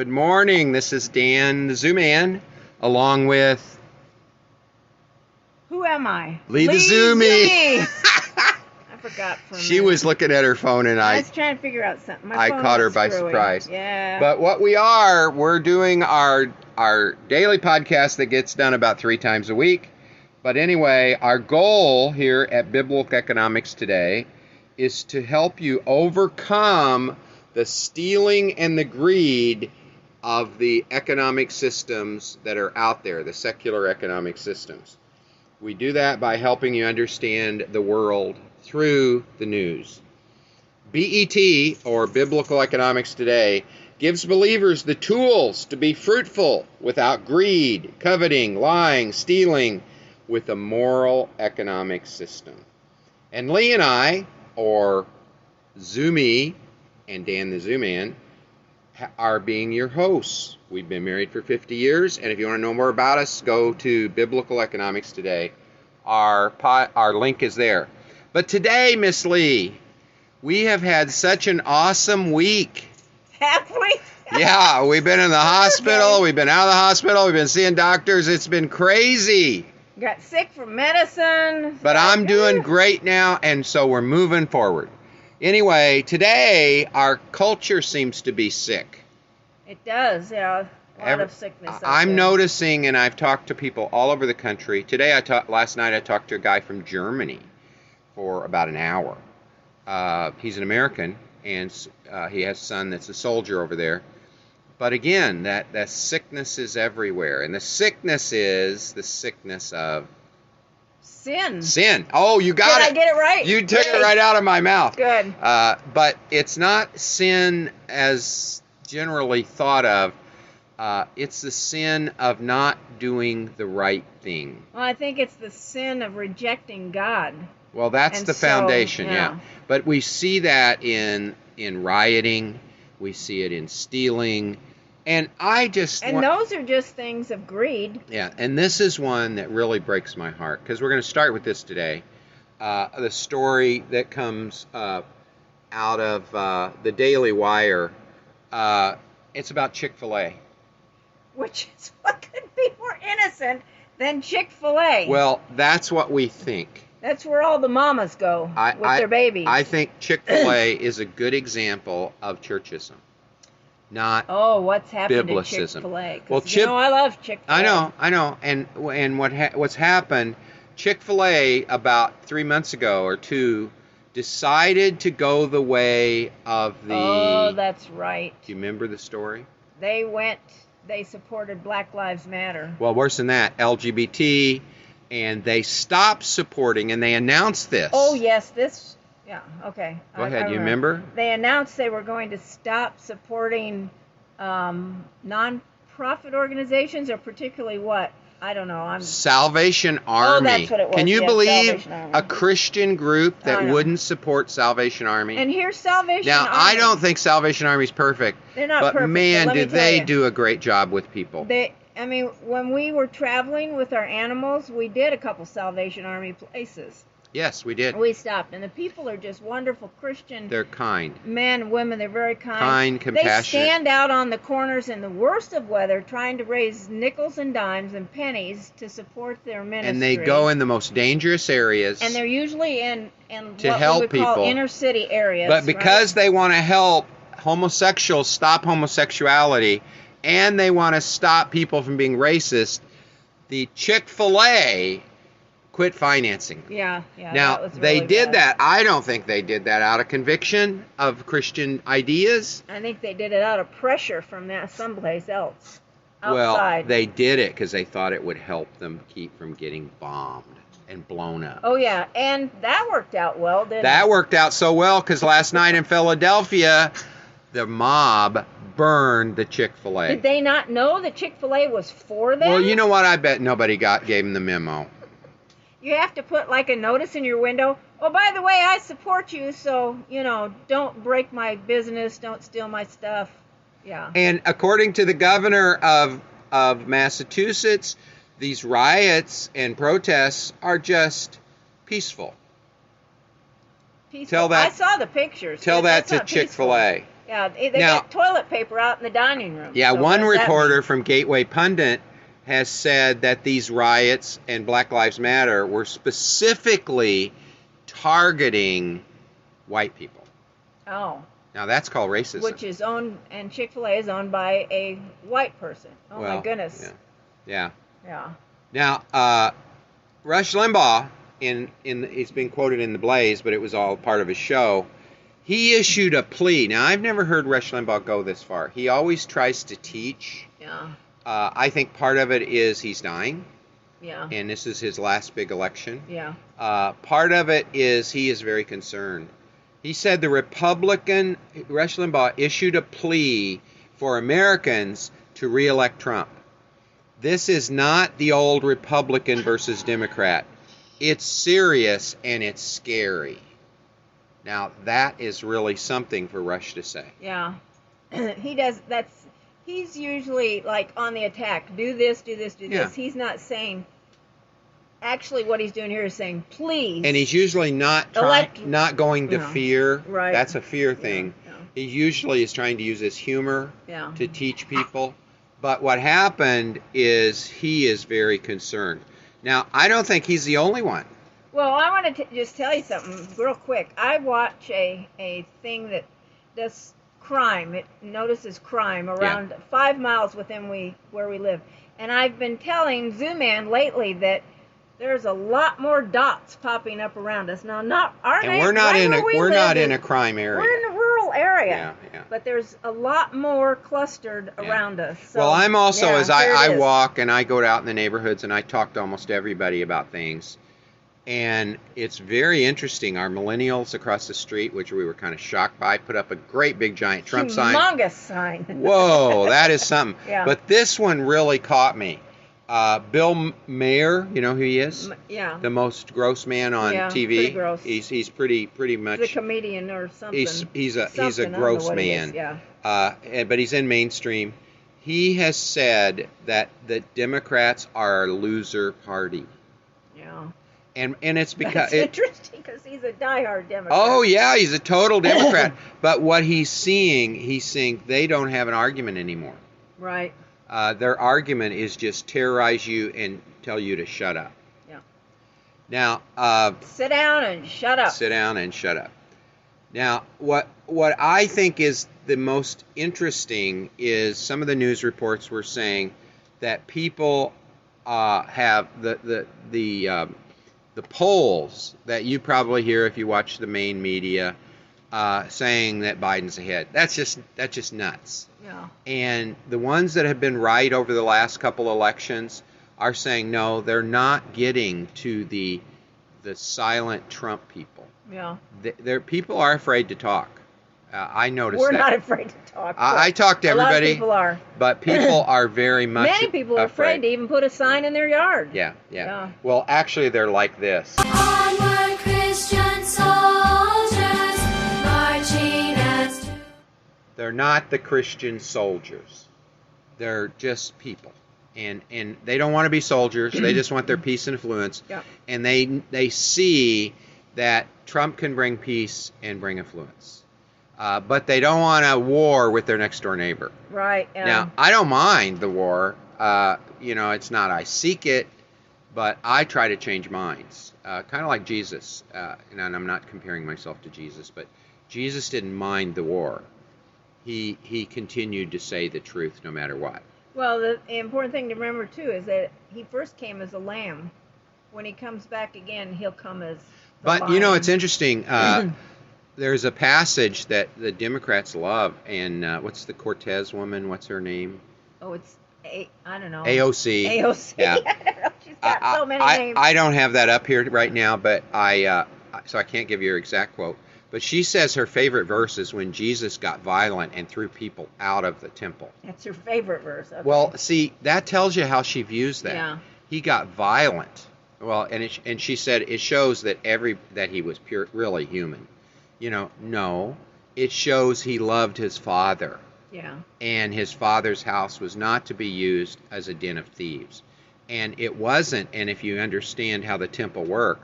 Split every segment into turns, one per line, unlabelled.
Good morning. This is Dan the Zoo Man, along with
Who am I?
Lee the Zoomie.
I forgot for a minute.
She was looking at her phone, and
I
I
was trying to figure out something.
I caught her by
screwy.
surprise.
Yeah.
But what we're doing our daily podcast that gets done about 3 times a week. But anyway, our goal here at Biblical Economics Today is to help you overcome the stealing and the greed of the economic systems that are out there, the secular economic systems. We do that by helping you understand the world through the news. BET, or Biblical Economics Today, gives believers the tools to be fruitful without greed, coveting, lying, stealing, with a moral economic system. And Lee and I, or Zoomie and Dan the Zooman, are being your hosts. We've been married for 50 years, and if you want to know more about us, go to Biblical Economics Today. Our link is there. But today, Miss Lee, we have had such an awesome week.
Have we?
Yeah, we've been in the hospital. We've been out of the hospital. We've been seeing doctors. It's been crazy.
Got sick from medicine.
But I'm doing great now, and so we're moving forward. Anyway, today our culture seems to be sick.
It does, yeah. A lot of sickness.
I'm noticing, and I've talked to people all over the country. Last night I talked to a guy from Germany for about an hour. He's an American, and he has a son that's a soldier over there. But again, that sickness is everywhere. And the sickness is the sickness of
sin.
Sin. Oh, you got it.
Did I get it right?
You took it right out of my mouth.
Good.
But it's not sin as generally thought of. It's the sin of not doing the right thing.
Well, I think it's the sin of rejecting God.
Well, that's the foundation, yeah. But we see that in rioting. We see it in stealing. And
those are just things of greed.
Yeah, and this is one that really breaks my heart, because we're going to start with this today. The story that comes out of the Daily Wire. It's about Chick-fil-A.
Which is what could be more innocent than Chick-fil-A.
Well, that's what we think.
That's where all the mamas go with their babies.
I think Chick-fil-A is a good example of churchism, not
what's happened to
biblicism.
Chick-fil-A? Well, I love Chick-fil-A.
I know. And what's happened, Chick-fil-A about 3 months ago or 2 decided to go the way of the...
Oh, that's right.
Do you remember the story?
They supported Black Lives Matter.
Well, worse than that, LGBT, and they stopped supporting, and they announced this.
Oh, yes, yeah, okay.
Go ahead, you remember?
They announced they were going to stop supporting non-profit organizations, or particularly what? I don't know.
Salvation Army.
Oh, that's what it was.
Can you believe a Christian group that wouldn't support Salvation Army?
And here's Salvation Army.
Now, I don't think Salvation Army's perfect.
They're not
but
perfect.
But man, did they
do
a great job with people.
When we were traveling with our animals, we did a couple Salvation Army places.
Yes, we did.
We stopped, and the people are just wonderful Christian.
They're kind.
Men and women, they're very kind.
Kind, compassionate.
They stand out on the corners in the worst of weather trying to raise nickels and dimes and pennies to support their ministry.
And they go in the most dangerous areas.
And they're usually in
to
what
help
we would
people.
Call inner city areas.
But because they want to help homosexuals stop homosexuality, and they want to stop people from being racist, the Chick-fil-A quit financing.
Yeah.
Now,
that was
they
really
did
bad.
that. I don't think they did that out of conviction of Christian ideas.
I think they did it out of pressure from that someplace else. Outside.
Well, they did it because they thought it would help them keep from getting bombed and blown up.
Oh, yeah. And that worked out well, didn't it?
That worked out so well because last night in Philadelphia, the mob burned the Chick-fil-A.
Did they not know that Chick-fil-A was for them?
Well, you know what? I bet nobody gave them the memo.
You have to put like a notice in your window. Oh, by the way, I support you, so, don't break my business, don't steal my stuff. Yeah.
And according to the governor of Massachusetts, these riots and protests are just peaceful.
Tell that. I saw the pictures.
Tell that to Chick-fil-A.
Yeah, they
Now-
got toilet paper out in the dining room.
Yeah,
So
one
what does that
reporter
mean?
from Gateway Pundit has said that these riots and Black Lives Matter were specifically targeting white people.
Oh,
Now that's called racism.
which is owned, and Chick-fil-A is owned by a white person. Oh
Well,
my goodness.
Yeah.
Yeah.
Now, Rush Limbaugh, it's been quoted in The Blaze, but it was all part of his show. He issued a plea. Now, I've never heard Rush Limbaugh go this far. He always tries to teach.
Yeah.
I think part of it is he's dying,
Yeah.
and this is his last big election.
Yeah.
Part of it is he is very concerned. He said the Republican, Rush Limbaugh, issued a plea for Americans to re-elect Trump. This is not the old Republican versus Democrat. It's serious and it's scary. Now, that is really something for Rush to say.
Yeah. He does. He's usually like on the attack. Do this, do this, do
Yeah.
this. He's not saying. Actually, what he's doing here is saying, please.
And he's usually not going to fear.
Right.
That's a fear thing.
Yeah.
He usually is trying to use his humor
Yeah.
to teach people. But what happened is he is very concerned. Now, I don't think he's the only one.
Well, I want to just tell you something real quick. I watch a thing that does crime. It notices crime around 5 miles within where we live. And I've been telling Zooman lately that there's a lot more dots popping up around us. Now,
We're not in a crime area.
We're in a rural area.
Yeah.
But there's a lot more clustered around us. So,
well, I'm also,
yeah,
as
here it
I
is.
walk and I go out in the neighborhoods and I talk to almost everybody about things. And it's very interesting. Our millennials across the street, which we were kind of shocked by, put up a great big giant Trump sign.
Humongous sign.
Whoa, that is something.
Yeah.
But this one really caught me. Bill Mayer, you know who he is?
Yeah.
The most gross man on TV.
Pretty gross.
He's pretty much.
He's a comedian or something.
He's a
Something, I don't know
gross
what he
man.
is, yeah.
But he's in mainstream. He has said that the Democrats are a loser party.
Yeah.
And it's because
That's interesting because he's a diehard Democrat.
Oh yeah, he's a total Democrat. But what he's seeing they don't have an argument anymore.
Right.
Their argument is just terrorize you and tell you to shut up.
Yeah.
Now,
sit down and shut up.
Sit down and shut up. Now, what I think is the most interesting is some of the news reports were saying that people have the polls that you probably hear if you watch the main media saying that Biden's ahead. That's just nuts.
Yeah.
And the ones that have been right over the last couple elections are saying no, they're not getting to the silent Trump people.
Yeah.
People are afraid to talk. I noticed
We're
that.
not afraid to talk.
I talk to everybody.
A lot of people are.
But people are very much
Many people are afraid to even put a sign in their yard.
Yeah. Well, actually, they're like this.
Onward, Christian soldiers, marching as to...
They're not the Christian soldiers. They're just people. And they don't want to be soldiers. They just want their peace and affluence.
Yeah.
And they see that Trump can bring peace and bring affluence. But they don't want a war with their next door neighbor.
Right.
Now, I don't mind the war. It's not I seek it, but I try to change minds. Kind of like Jesus. And I'm not comparing myself to Jesus, but Jesus didn't mind the war. He continued to say the truth no matter what.
Well, the important thing to remember, too, is that he first came as a lamb. When he comes back again, he'll come as the
But,
lion.
it's interesting. There's a passage that the Democrats love, and what's the Cortez woman? What's her name?
Oh, it's, I don't know.
AOC.
AOC.
Yeah.
She's got so many names.
I don't have that up here right now, but so I can't give you her exact quote. But she says her favorite verse is when Jesus got violent and threw people out of the temple.
That's her favorite verse. Okay.
Well, see, that tells you how she views that.
Yeah.
He got violent. Well, and she said it shows that he was really human. No, it shows he loved his father.
Yeah.
And his father's house was not to be used as a den of thieves. And it wasn't, and if you understand how the temple worked,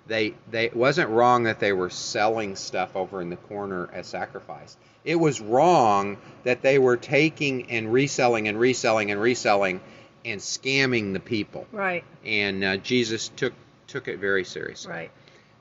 it wasn't wrong that they were selling stuff over in the corner as sacrifice. It was wrong that they were taking and reselling and reselling and reselling and scamming the people.
Right.
And Jesus took it very seriously.
Right.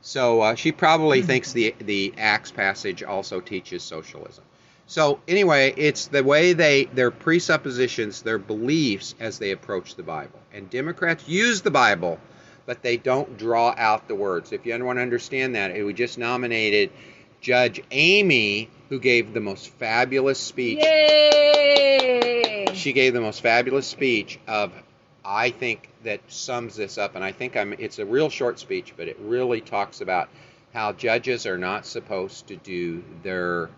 So she probably thinks the Acts passage also teaches socialism. So anyway, it's the way their presuppositions, their beliefs as they approach the Bible. And Democrats use the Bible, but they don't draw out the words. If you want to understand that, we just nominated Judge Amy, who gave the most fabulous speech.
Yay!
She gave the most fabulous speech I think that sums this up, and I think it's a real short speech, but it really talks about how judges are not supposed to do their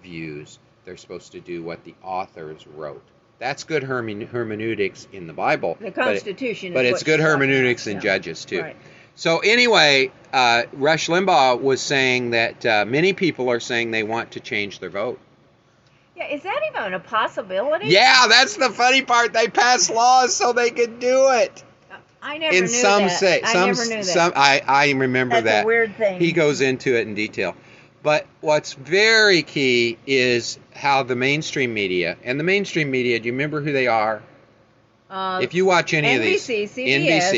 views. They're supposed to do what the authors wrote. That's good hermeneutics in the Bible.
The Constitution
but
is
it's good
what
hermeneutics in
yeah.
Judges, too.
Right.
So anyway, Rush Limbaugh was saying that many people are saying they want to change their vote.
Yeah, is that even a possibility?
Yeah, that's the funny part. They pass laws so they could do it.
I never
In
knew
some
that.
say,
I never knew that.
I remember
That's
that.
a weird thing.
He goes into it in detail. But what's very key is how the mainstream media, and the mainstream media, do you remember who they are? If you watch any of these.
NBC,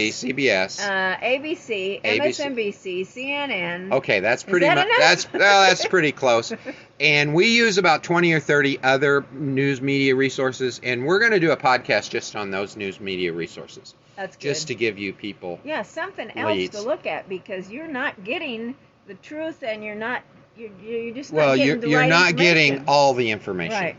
CBS.
ABC, MSNBC, CNN.
Okay, that's pretty
that
much
enough?
that's pretty close. And we use about 20 or 30 other news media resources, and we're going to do a podcast just on those news media resources.
That's good.
Just to give you people
something else
leads.
to look at, because you're not getting the truth, and you're just
well,
not getting the
you're
right
not
information.
getting all the information.
Right.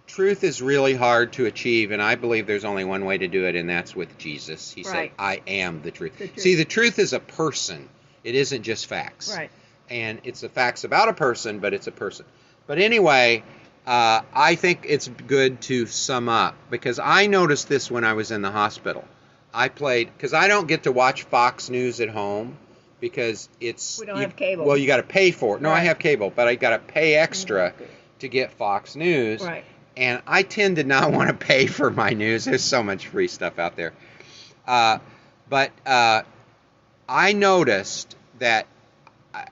Truth is really hard to achieve, and I believe there's only one way to do it, and that's with Jesus. He said, I am the truth. See, the truth is a person. It isn't just facts.
Right.
And it's the facts about a person, but it's a person. But anyway, I think it's good to sum up, because I noticed this when I was in the hospital. Because I don't get to watch Fox News at home, because
we don't have cable.
Well, you got to pay for it. No,
Right.
I have cable, but I got to pay extra to get Fox News.
Right.
And I tend to not want to pay for my news. There's so much free stuff out there. But I noticed that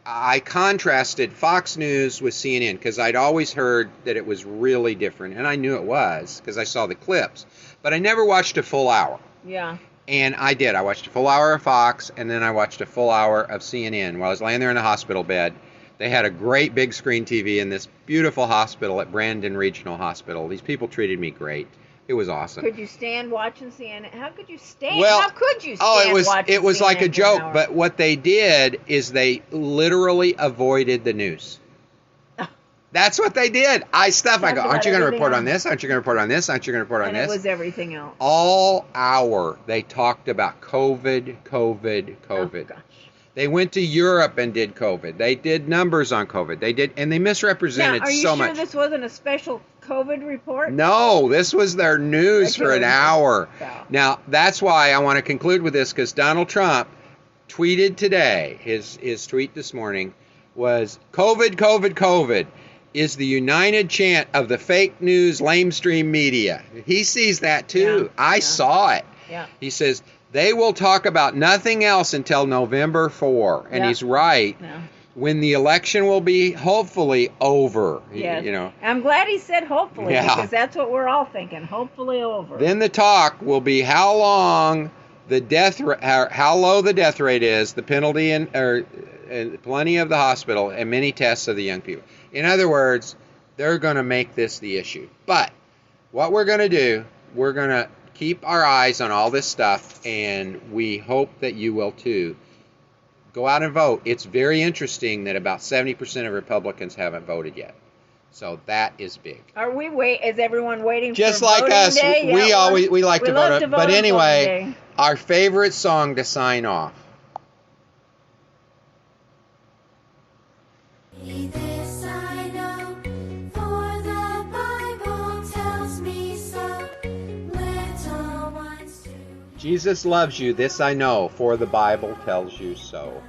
I contrasted Fox News with CNN, because I'd always heard that it was really different. And I knew it was, because I saw the clips. But I never watched a full hour.
Yeah.
And I did. I watched a full hour of Fox, and then I watched a full hour of CNN while I was laying there in the hospital bed. They had a great big screen TV in this beautiful hospital at Brandon Regional Hospital. These people treated me great. It was awesome.
Could you stand watching CNN? How could you stand?
Well,
How could you stand watching
it was
CNN
like a
for an
joke,
hour?
but what they did is they literally avoided the news. That's what they did. I go,
Talked
aren't
about
you going to
everything
report on
else.
this? Aren't you going to report on this? Aren't you going to report on
And
this?
it was everything else.
All hour they talked about COVID.
Oh, gosh.
They went to Europe and did COVID. They did numbers on COVID. And they misrepresented
Now, are you
so
sure
much.
this wasn't a special COVID report?
No, this was their news for an hour.
Wow.
Now, that's why I want to conclude with this, because Donald Trump tweeted today, his tweet this morning was, COVID, COVID, COVID is the united chant of the fake news lamestream media. He sees that too.
Yeah.
I saw it.
Yeah.
He says, they will talk about nothing else until November 4. And
Yeah.
he's right.
Yeah.
When the election will be hopefully over.
Yes.
You know.
I'm glad he said hopefully,
Yeah.
because that's what we're all thinking. Hopefully over.
Then the talk will be how long how low the death rate is, the penalty and plenty of the hospital, and many tests of the young people. In other words, they're going to make this the issue. But what we're going to do, we're going to keep our eyes on all this stuff, and we hope that you will too. Go out and vote. It's very interesting that about 70% of Republicans haven't voted yet. So that is big.
Is everyone waiting
Just
for
like
voting
us,
day?
we
Yeah,
like to
love
vote.
to
But
on
anyway,
voting day.
our favorite song to sign off.
This I know, for the Bible tells me so. Little ones too.
Jesus loves you, this I know, for the Bible tells you so.